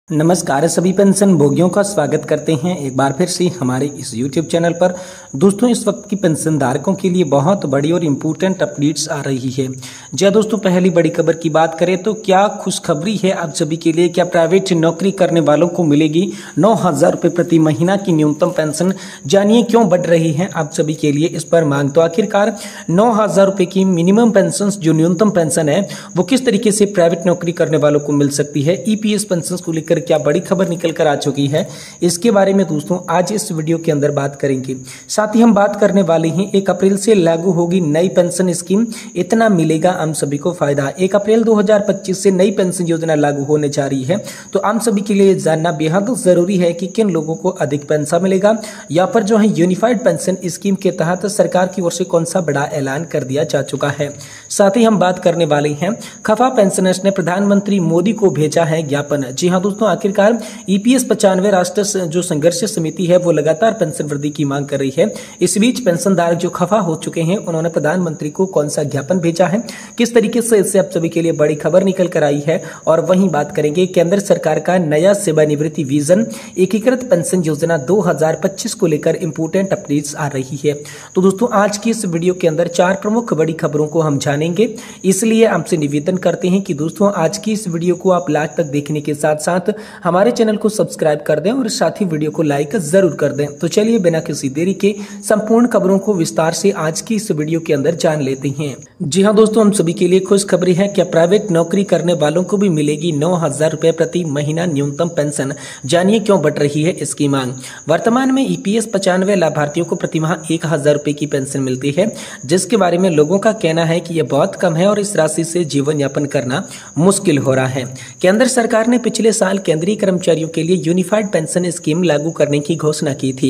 नमस्कार सभी पेंशन भोगियों का स्वागत करते हैं एक बार फिर से हमारे इस YouTube चैनल पर। दोस्तों इस वक्त की पेंशन धारकों के लिए बहुत बड़ी और इम्पोर्टेंट अपडेट्स आ रही है। जी दोस्तों, पहली बड़ी खबर की बात करें तो क्या खुशखबरी है आप सभी के लिए। क्या प्राइवेट नौकरी करने वालों को मिलेगी 9,000 रुपये प्रति महीना की न्यूनतम पेंशन। जानिए क्यों बढ़ रही है आप सभी के लिए इस पर मांग। तो आखिरकार 9,000 रुपये की मिनिमम पेंशन जो न्यूनतम पेंशन है वो किस तरीके से प्राइवेट नौकरी करने वालों को मिल सकती है। ईपीएस पेंशन को लेकर क्या बड़ी खबर निकल कर आ चुकी है, इसके बारे में दोस्तों आज इस वीडियो के अंदर बात करेंगे। साथ ही हम बात करने वाले हैं 1 अप्रैल से लागू होगी नई पेंशन स्कीम, इतना मिलेगा हम सभी को फायदा। 1 अप्रैल 2025 से नई पेंशन योजना लागू होने जा रही है, तो हम सभी के लिए जानना बेहद जरूरी है कि किन लोगों को अधिक पेंशन मिलेगा। यहाँ पर जो है यूनिफाइड पेंशन स्कीम के तहत सरकार की ओर से कौन सा बड़ा ऐलान कर दिया जा चुका है। साथ ही हम बात करने वाले हैं खफा पेंशनर्स ने प्रधानमंत्री मोदी को भेजा है ज्ञापन। जी हाँ दोस्तों, आखिरकार ईपीएस 95 राष्ट्रीय जो संघर्ष समिति है वो लगातार पेंशन वृद्धि की मांग कर रही है। इस बीच पेंशनधारक जो खफा हो चुके हैं उन्होंने प्रधानमंत्री को कौन सा ज्ञापन भेजा है, किस तरीके से इससे आप सभी के लिए बड़ी खबर निकल कर आई है। और वहीं बात करेंगे केंद्र सरकार का नया सेवानिवृत्ति विजन एकीकृत पेंशन योजना 2025 को लेकर इंपोर्टेंट अपडेट्स आ रही है। तो दोस्तों आज की इस वीडियो के अंदर 4 प्रमुख बड़ी खबरों को हम जानेंगे, इसलिए आपसे निवेदन करते हैं कि दोस्तों आज की इस वीडियो को आप लास्ट तक देखने के साथ साथ हमारे चैनल को सब्सक्राइब कर दें और साथ ही वीडियो को लाइक जरूर कर दें। तो चलिए बिना किसी देरी के संपूर्ण खबरों को विस्तार से आज की इस वीडियो के अंदर जान लेते हैं। जी हां दोस्तों, हम सभी के लिए खुशखबरी है। क्या प्राइवेट नौकरी करने वालों को भी मिलेगी 9,000 रुपए प्रति महीना न्यूनतम पेंशन। जानिए क्यों बढ़ रही है इसकी मांग। वर्तमान में ईपीएस 95 लाभार्थियों को प्रतिमाह 1,000 रुपए की पेंशन मिलती है, जिसके बारे में लोगों का कहना है कि यह बहुत कम है और इस राशि से जीवन यापन करना मुश्किल हो रहा है। केंद्र सरकार ने पिछले साल केंद्रीय कर्मचारियों के लिए यूनिफाइड पेंशन स्कीम लागू करने की घोषणा की थी।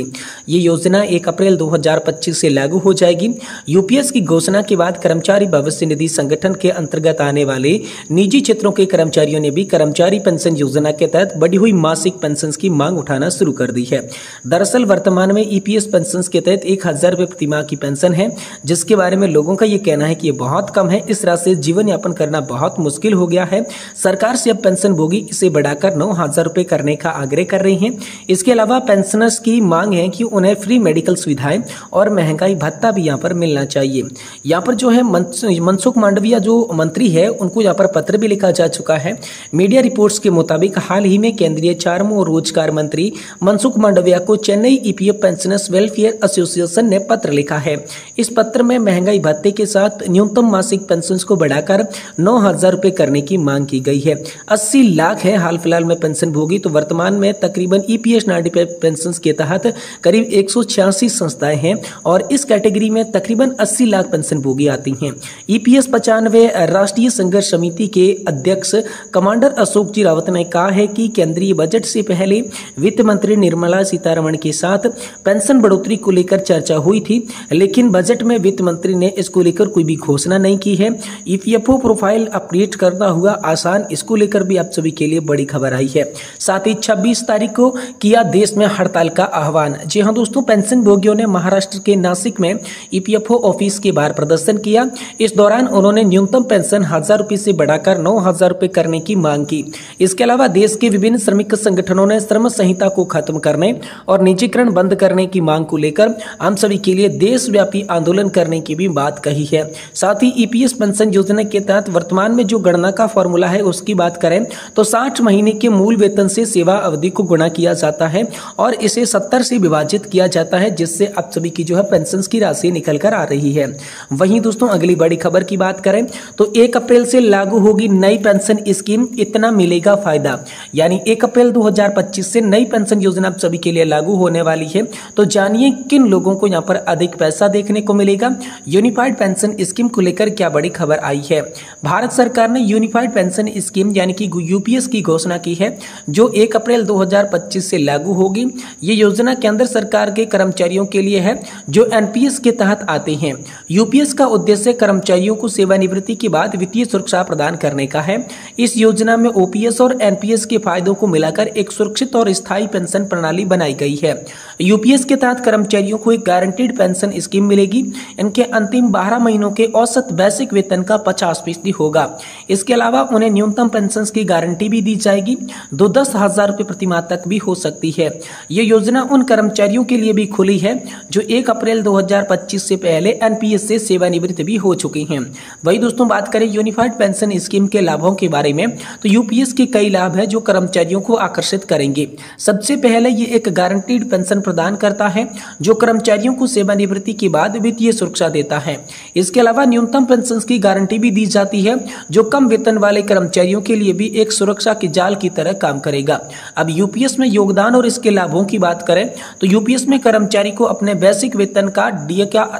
ये योजना 1 अप्रैल 2025 से लागू हो जाएगी। यूपीएस की घोषणा के बाद कर्मचारी भविष्य निधि संगठन के अंतर्गत आने वाले निजी क्षेत्रों के कर्मचारियों ने भी कर्मचारी पेंशन योजना के तहत बढ़ी हुई मासिक पेंशन की मांग उठाना शुरू कर दी है। दरअसल वर्तमान में ईपीएस पेंशन के तहत 1,000 रुपए प्रति माह की पेंशन है, जिसके बारे में लोगों का ये कहना है कि ये बहुत कम है। इस राशि से जीवन यापन करना बहुत मुश्किल हो गया है। सरकार से अब पेंशन भोगी इसे बढ़ाकर 9,000 रुपए करने का आग्रह कर रही हैं। इसके अलावा पेंशनर्स की मांग है कि उन्हें फ्री मेडिकल सुविधाएं और महंगाई भत्ता भी यहाँ पर मिलना चाहिए। यहाँ पर जो है मनसुख मांडविया जो मंत्री है उनको यहाँ पर पत्र भी लिखा जा चुका है। मीडिया रिपोर्ट्स के मुताबिक हाल ही में केंद्रीय श्रम और रोजगार मंत्री मनसुख मांडविया को Chennai EPF pensioners welfare association ने पत्र लिखा है। इस पत्र में महंगाई भत्ते के साथ न्यूनतम मासिक पेंशन को बढ़ाकर 9,000 रुपए करने की मांग की गई है। 80 लाख है हाल फिलहाल में पेंशन भोगी। तो वर्तमान में तकरीबन ईपीएस 95 पेंशन के तहत करीब 186 संस्थाएं हैं और इस कैटेगरी में तकरीबन 80 लाख पेंशन भोगी आती हैं। ईपीएस 95 राष्ट्रीय संघर्ष समिति के अध्यक्ष कमांडर अशोक जी रावत ने कहा है कि केंद्रीय बजट से पहले वित्त मंत्री निर्मला सीतारमण के साथ पेंशन बढ़ोतरी को लेकर चर्चा हुई थी, लेकिन बजट में वित्त मंत्री ने इसको लेकर कोई भी घोषणा नहीं की है। ईपीएफओ प्रोफाइल अपडेट करना हुआ आसान, इसको लेकर भी आप सभी के लिए बड़ी खबर आई है। साथ ही 26 तारीख को किया देश में हड़ताल का आह्वान। जी हां दोस्तों, पेंशन भोगियों ने महाराष्ट्र के नासिक में ईपीएफओ ऑफिस के बाहर प्रदर्शन किया। इस दौरान उन्होंने न्यूनतम पेंशन 1,000 रुपए से बढ़ाकर 9,000 रुपए करने की मांग की। इसके अलावा देश के विभिन्न श्रमिक संगठनों ने श्रम संहिता को खत्म करने और निजीकरण बंद करने की मांग को लेकर हम सभी के लिए देशव्यापी आंदोलन करने की भी बात कही है। साथ ही ईपीएस पेंशन योजना के तहत वर्तमान में जो गणना का फॉर्मूला है उसकी बात करें तो 60 महीने के मूल वेतन से सेवा अवधि को गुणा किया जाता है और इसे 70 से विभाजित किया जाता है, जिससे आप सभी की जो है पेंशन की राशि निकल कर आ रही है। वहीं दोस्तों अगली बड़ी खबर की बात करें तो 1 अप्रैल से लागू होगी नई पेंशन स्कीम, इतना मिलेगा फायदा। यानी 1 अप्रैल 2025 से नई पेंशन योजना आप सभी के लिए लागू होने वाली है। तो जानिए किन लोगों को यहाँ पर अधिक पैसा देखने को मिलेगा। यूनिफाइड पेंशन स्कीम को लेकर क्या बड़ी खबर आई है। भारत सरकार ने यूनिफाइड पेंशन स्कीम यानी कि यूपीएस की घोषणा की है, जो 1 अप्रैल 2025 से लागू होगी। ये योजना केंद्र सरकार के कर्मचारियों के लिए है जो एनपीएस के तहत आते हैं। यूपीएस का उद्देश्य कर्मचारियों को सेवानिवृत्ति के बाद वित्तीय सुरक्षा प्रदान करने का है। इस योजना में ओपीएस और एनपीएस के फायदों को मिलाकर एक सुरक्षित और स्थायी पेंशन प्रणाली बनाई गई है। यूपीएस के तहत कर्मचारियों को एक गारंटीड पेंशन स्कीम मिलेगी। इनके अंतिम 12 महीनों के औसत बेसिक वेतन का 50% होगा। इसके अलावा उन्हें न्यूनतम पेंशन की गारंटी भी दी जाएगी। तो 10,000 रुपये प्रतिमाह तक भी हो सकती है। ये योजना उन कर्मचारियों के लिए भी खुली है जो 1 अप्रैल 2025 से पहले एनपीएस से सेवानिवृत्त भी हो चुके हैं। वही दोस्तों बात करें यूनिफाइड पेंशन स्कीम के लाभों के बारे में, तो यूपीएस के कई लाभ हैं जो कर्मचारियों को आकर्षित करेंगे। सबसे पहले ये एक गारंटीड पेंशन प्रदान करता है जो कर्मचारियों को सेवानिवृत्ति के बाद वित्तीय सुरक्षा देता है। इसके अलावा न्यूनतम पेंशन की गारंटी भी दी जाती है जो कम वेतन वाले कर्मचारियों के लिए भी एक सुरक्षा के जाल की तरह काम करेगा। अब यूपीएस में योगदान और इसके लाभों की बात करें तो यूपीएस में कर्मचारी को अपने बेसिक वेतन का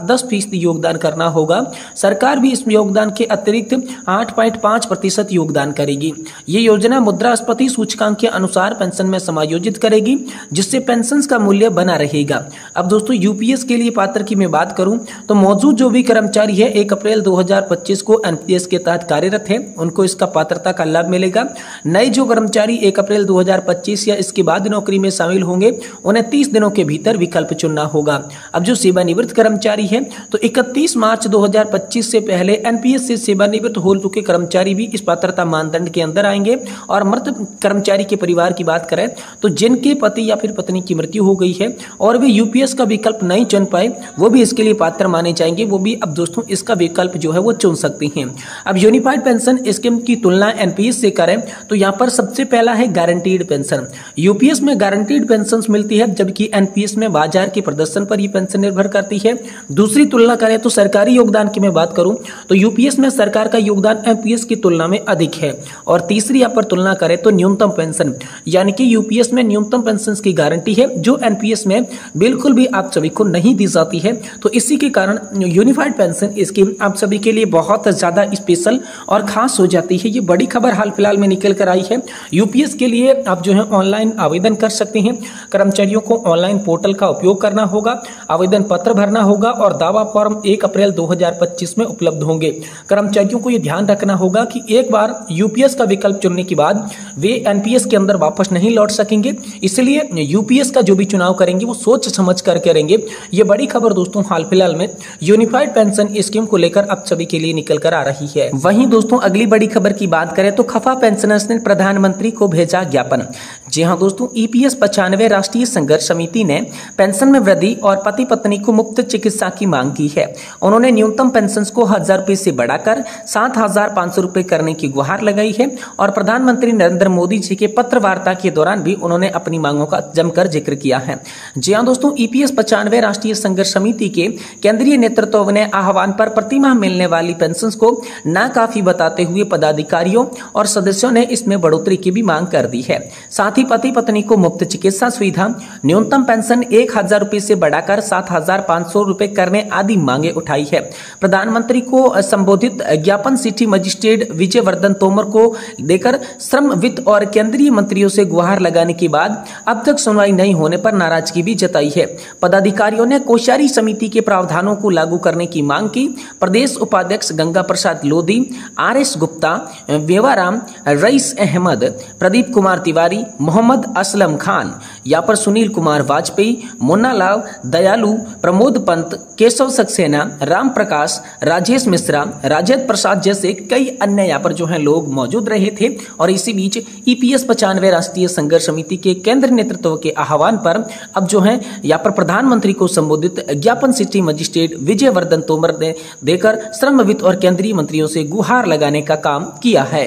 10% योगदान करना होगा। सरकार भी इस योगदान के अतिरिक्त 8.5% योगदान करेगी। ये योजना मुद्रास्फीति सूचकांक के अनुसार पेंशन में समायोजित करेगी जिससे पेंशन का मूल्य बना रहेगा। अब दोस्तों यूपीएस के लिए पात्र की मैं बात करूं तो मौजूद जो भी कर्मचारी है 1 अप्रैल 2025 को एनपीएस के तहत कार्यरत है उनको इसका पात्रता का लाभ मिलेगा। नए जो कर्मचारी 1 अप्रैल 2025 या इसके बाद नौकरी में शामिल होंगे उन्हें 30 दिनों के भीतर विकल्प चुनना होगा। अब जो सेवानिवृत्त कर्मचारी है तो 31 मार्च 2025 से पहले एनपीएस से सेवानिवृत्त हो चुके कर्मचारी भी इस पात्रता मानदंड के अंदर आएंगे। और मृत कर्मचारी के परिवार की बात करें तो जिनके पति या फिर पत्नी की मृत्यु हो गई है और वे यूपीएस का विकल्प नहीं चुन पाए वो भी इसके लिए पात्र माने जाएंगे। वो भी अब दोस्तों इसका विकल्प जो है वो चुन सकते हैं। अब यूनिफाइड पेंशन स्कीम की तुलना एनपीएस से करें तो यहाँ पर सबसे पहला है गारंटीड पेंशन। यूपीएस में गारंटीड पेंशन मिलती है जबकि एनपीएस में बाजार के प्रदर्शन पर यह पेंशन निर्भर करती है। दूसरी तुलना करें तो सरकारी योगदान की मैं बात करूं तो यूपीएस में सरकार का योगदान एनपीएस की तुलना में अधिक है। और तीसरी यहाँ पर तुलना करें तो न्यूनतम पेंशन, यानी कि यूपीएस में न्यूनतम पेंशन की गारंटी है जो एनपीएस में बिल्कुल भी आप सभी को नहीं दी जाती है। तो इसी के कारण यूनिफाइड पेंशन स्कीम आप सभी के लिए बहुत ज्यादा स्पेशल और खास हो जाती है। ये बड़ी खबर हाल फिलहाल में निकल कर आई है। यूपीएस के लिए आप जो है ऑनलाइन आवेदन कर सकते हैं। कर्मचारियों को ऑनलाइन पोर्टल का उपयोग करना होगा, आवेदन पत्र भरना होगा और दावा फॉर्म 1 अप्रैल 2025 में उपलब्ध होंगे। कर्मचारियों को यह ध्यान रखना होगा कि एक बार यूपीएस का विकल्प चुनने के बाद वे एनपीएस के अंदर वापस नहीं लौट सकेंगे, इसलिए यूपीएस का जो भी चुनाव करेंगे वो सोच समझ कर करेंगे। ये बड़ी खबर दोस्तों हाल फिलहाल में यूनिफाइड पेंशन स्कीम को लेकर आप सभी के लिए निकल कर आ रही है। वहीं दोस्तों अगली बड़ी खबर की बात करें तो खफा पेंशनर्स ने प्रधानमंत्री को भेजा ज्ञापन। जी हां दोस्तों, ईपीएस 95 राष्ट्रीय संघर्ष समिति ने पेंशन में वृद्धि और पति पत्नी को मुफ्त चिकित्सा की मांग की है। उन्होंने न्यूनतम पेंशन को 1000 रुपए से बढ़ाकर 7,500 रुपए करने की गुहार लगाई है और प्रधानमंत्री नरेंद्र मोदी जी के पत्र वार्ता के दौरान भी उन्होंने अपनी मांगों का जमकर जिक्र किया है। जी हां दोस्तों, ईपीएस 95 राष्ट्रीय संघर्ष समिति के केंद्रीय नेतृत्व ने आह्वान पर प्रतिमाह मिलने वाली पेंशन को नाकाफी बताते हुए पदाधिकारियों और सदस्यों ने इसमें बढ़ोतरी की भी मांग कर दी है। साथ ही पति पत्नी को मुफ्त चिकित्सा सुविधा, न्यूनतम पेंशन 1,000 रुपए से बढ़ाकर 7,500 रुपए करने आदि मांगे उठाई है। प्रधानमंत्री को संबोधित ज्ञापन सिटी मजिस्ट्रेट विजय वर्धन तोमर को देकर श्रम, वित्त और केंद्रीय मंत्रियों से गुहार लगाने के बाद अब तक सुनवाई नहीं होने पर नाराजगी भी जताई है। पदाधिकारियों ने कोश्यारी समिति के प्रावधानों को लागू करने की मांग की। प्रदेश उपाध्यक्ष गंगा प्रसाद लोधी, आरएस गुप्ता, वेवाराम, रईस अहमद, प्रदीप कुमार तिवारी, मोहम्मद असलम खान, यहाँ पर सुनील कुमार वाजपेयी, मुन्ना लाल, दयालु, प्रमोद पंत, केशव सक्सेना, राम प्रकाश, राजेश मिश्रा, राजेंद्र प्रसाद जैसे कई अन्य यहाँ पर जो है लोग मौजूद रहे थे। और इसी बीच ईपीएस 95 राष्ट्रीय संघर्ष समिति के केंद्र नेतृत्व के आह्वान पर अब जो है यहाँ पर प्रधानमंत्री को संबोधित ज्ञापन सिटी मजिस्ट्रेट विजय वर्धन तोमर ने देकर श्रम, वित्त और केंद्रीय मंत्रियों से गुहार लगाने का काम किया है।